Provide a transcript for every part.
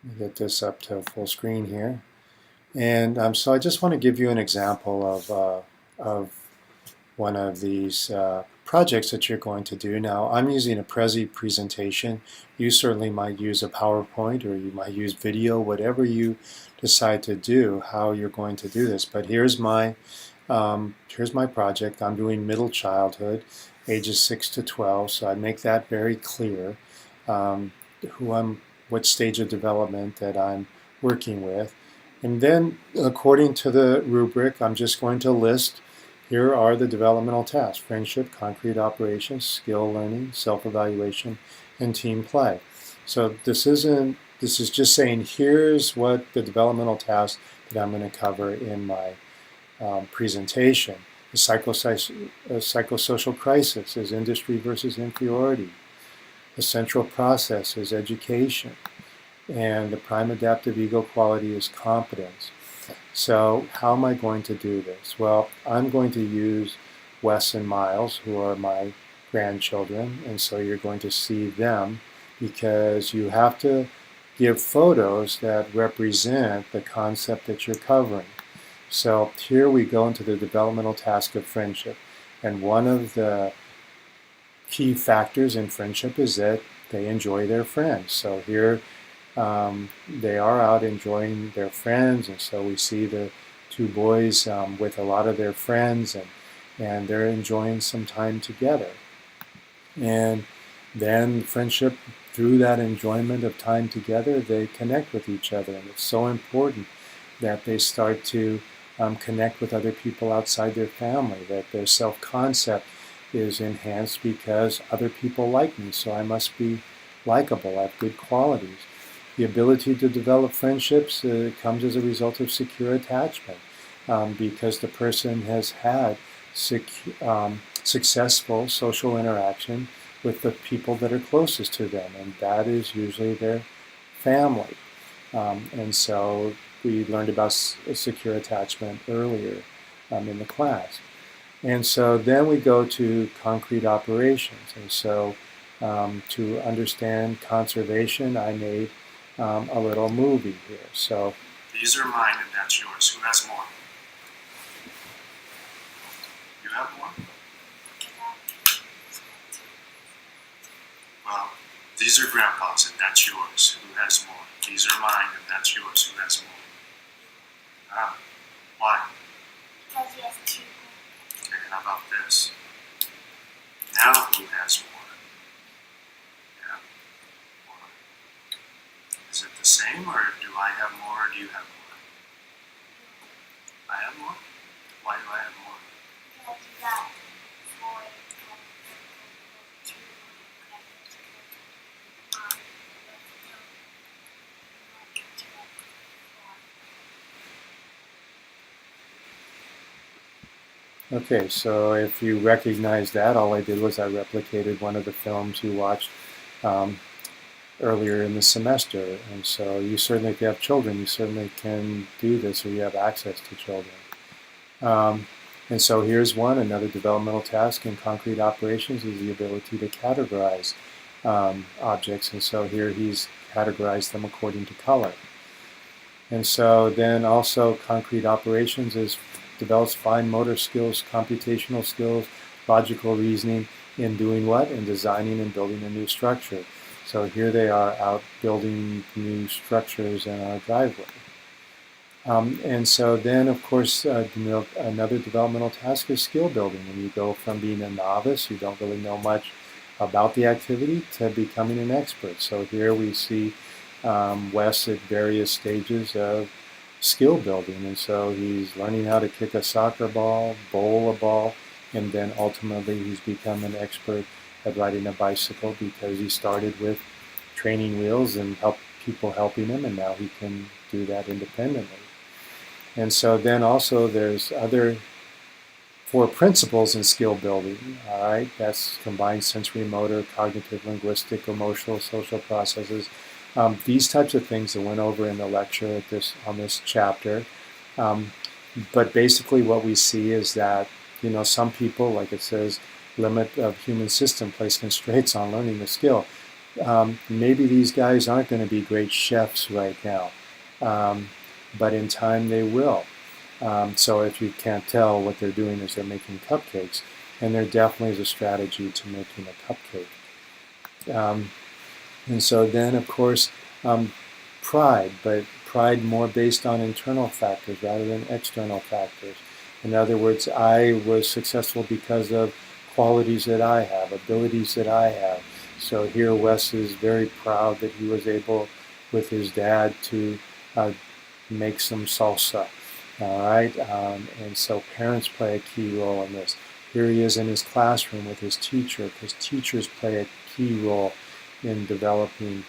Let me get this up to full screen here. And so I just want to give you an example of one of these projects that you're going to do. Now, I'm using a Prezi presentation. You certainly might use a PowerPoint, or you might use video, whatever you decide to do, how you're going to do this. But here's my project. I'm doing middle childhood, ages 6 to 12, so I make that very clear, um, what stage of development that I'm working with. And then, according to the rubric, I'm just going to list, here are the developmental tasks: friendship, concrete operations, skill learning, self-evaluation, and team play. So this is just saying, here's what the developmental tasks that I'm going to cover in my presentation. The psychosocial crisis is industry versus inferiority. The central process is education. And the prime adaptive ego quality is competence. So how am I going to do this? Well, I'm going to use Wes and Miles, who are my grandchildren, and so you're going to see them, because you have to give photos that represent the concept that you're covering. So here we go into the developmental task of friendship. And one of the key factors in friendship is that they enjoy their friends. So here they are out enjoying their friends, and so we see the two boys with a lot of their friends, and they're enjoying some time together. And then friendship, through that enjoyment of time together, they connect with each other, and it's so important that they start to connect with other people outside their family, that their self-concept is enhanced because other people like me, so I must be likable, I have good qualities. The ability to develop friendships comes as a result of secure attachment, because the person has had successful social interaction with the people that are closest to them, and that is usually their family. And so we learned about secure attachment earlier in the class. And so then we go to concrete operations. And so to understand conservation, I made a little movie here. So these are mine and that's yours. Who has more? You have more? Well, these are Grandpa's and that's yours. Who has more? These are mine and that's yours. Who has more? Ah, why? Because he has two. Okay, how about this? Now who has more? Yeah, more. Is it the same, or do I have more, or do you have more? I have more? Why do I have more? Because you got four, two, okay, so if you recognize that, all I did was I replicated one of the films you watched earlier in the semester. And so you certainly, if you have children, you certainly can do this, or you have access to children. And so here's one, another developmental task in concrete operations is the ability to categorize objects. And so here he's categorized them according to color. And so then also concrete operations is develops fine motor skills, computational skills, logical reasoning in doing what? In designing and building a new structure. So here they are out building new structures in our driveway. And so then, of course, another developmental task is skill building. When you go from being a novice, you don't really know much about the activity, to becoming an expert. So here we see Wes at various stages of skill building. And so he's learning how to kick a soccer ball, bowl a ball, and then ultimately he's become an expert at riding a bicycle, because he started with training wheels and people helping him, and now he can do that independently. And so then also there's other 4 principles in skill building. All right, that's combined sensory motor, cognitive, linguistic, emotional, social processes. These types of things that went over in the lecture on this chapter. But basically what we see is that, some people, like it says, limit of human system place constraints on learning the skill. maybe these guys aren't going to be great chefs right now, but in time they will. So if you can't tell, what they're doing is they're making cupcakes, and there definitely is a strategy to making a cupcake. And so then, of course, pride, but pride more based on internal factors rather than external factors. In other words, I was successful because of qualities that I have, abilities that I have. So here Wes is very proud that he was able, with his dad, to make some salsa. All right, and so parents play a key role in this. Here he is in his classroom with his teacher, because teachers play a key role in developing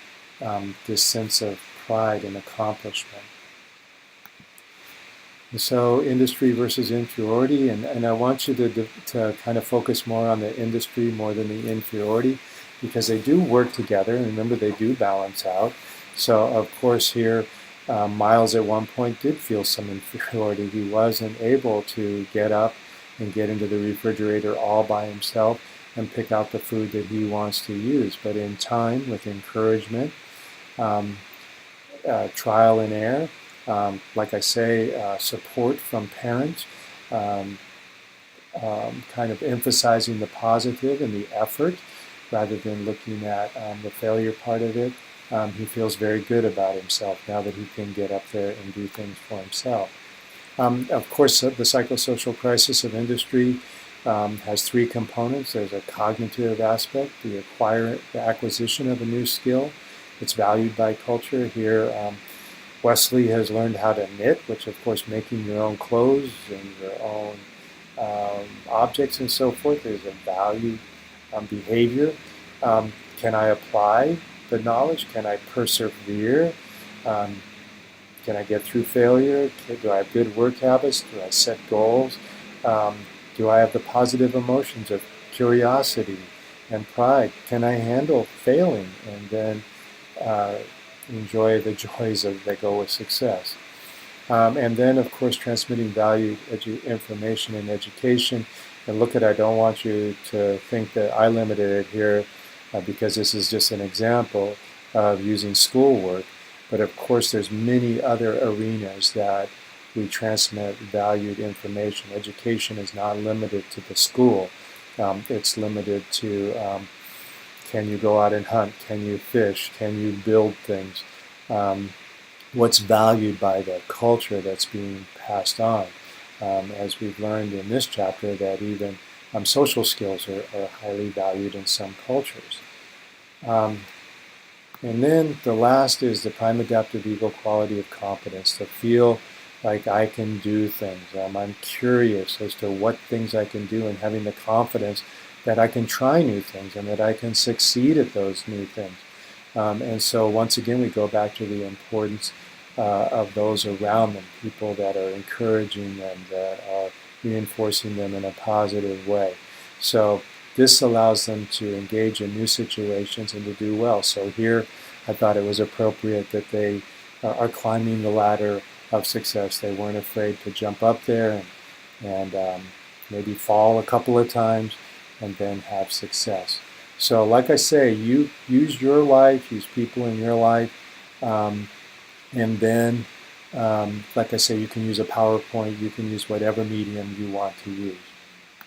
this sense of pride and accomplishment. And so industry versus inferiority, and I want you to kind of focus more on the industry more than the inferiority, because they do work together, and remember, they do balance out. So of course here, Miles at one point did feel some inferiority. He wasn't able to get up and get into the refrigerator all by himself and pick out the food that he wants to use. But in time, with encouragement, trial and error, like I say, support from parents, kind of emphasizing the positive and the effort rather than looking at the failure part of it. He feels very good about himself now that he can get up there and do things for himself. Of course, the psychosocial crisis of industry has three components. There's a cognitive aspect, the acquisition of a new skill. It's valued by culture. Here, Wesley has learned how to knit, which of course making your own clothes and your own objects and so forth is a valued behavior. Can I apply the knowledge? Can I persevere? Can I get through failure? Do I have good work habits? Do I set goals? Do I have the positive emotions of curiosity and pride? Can I handle failing and then enjoy the joys that go with success? And then, of course, transmitting value, information, and education. And look at, I don't want you to think that I limited it here because this is just an example of using schoolwork. But of course, there's many other arenas that we transmit valued information. Education is not limited to the school. It's limited to can you go out and hunt? Can you fish? Can you build things? What's valued by the culture that's being passed on? As we've learned in this chapter, that even social skills are highly valued in some cultures. And then the last is the prime adaptive ego quality of competence, to feel like I can do things. I'm curious as to what things I can do, and having the confidence that I can try new things and that I can succeed at those new things. And so once again, we go back to the importance of those around them, people that are encouraging them, that are reinforcing them in a positive way. So this allows them to engage in new situations and to do well. So here, I thought it was appropriate that they are climbing the ladder of success. They weren't afraid to jump up there and maybe fall a couple of times and then have success. So like I say, you use your life, use people in your life, and then, like I say, you can use a PowerPoint, you can use whatever medium you want to use.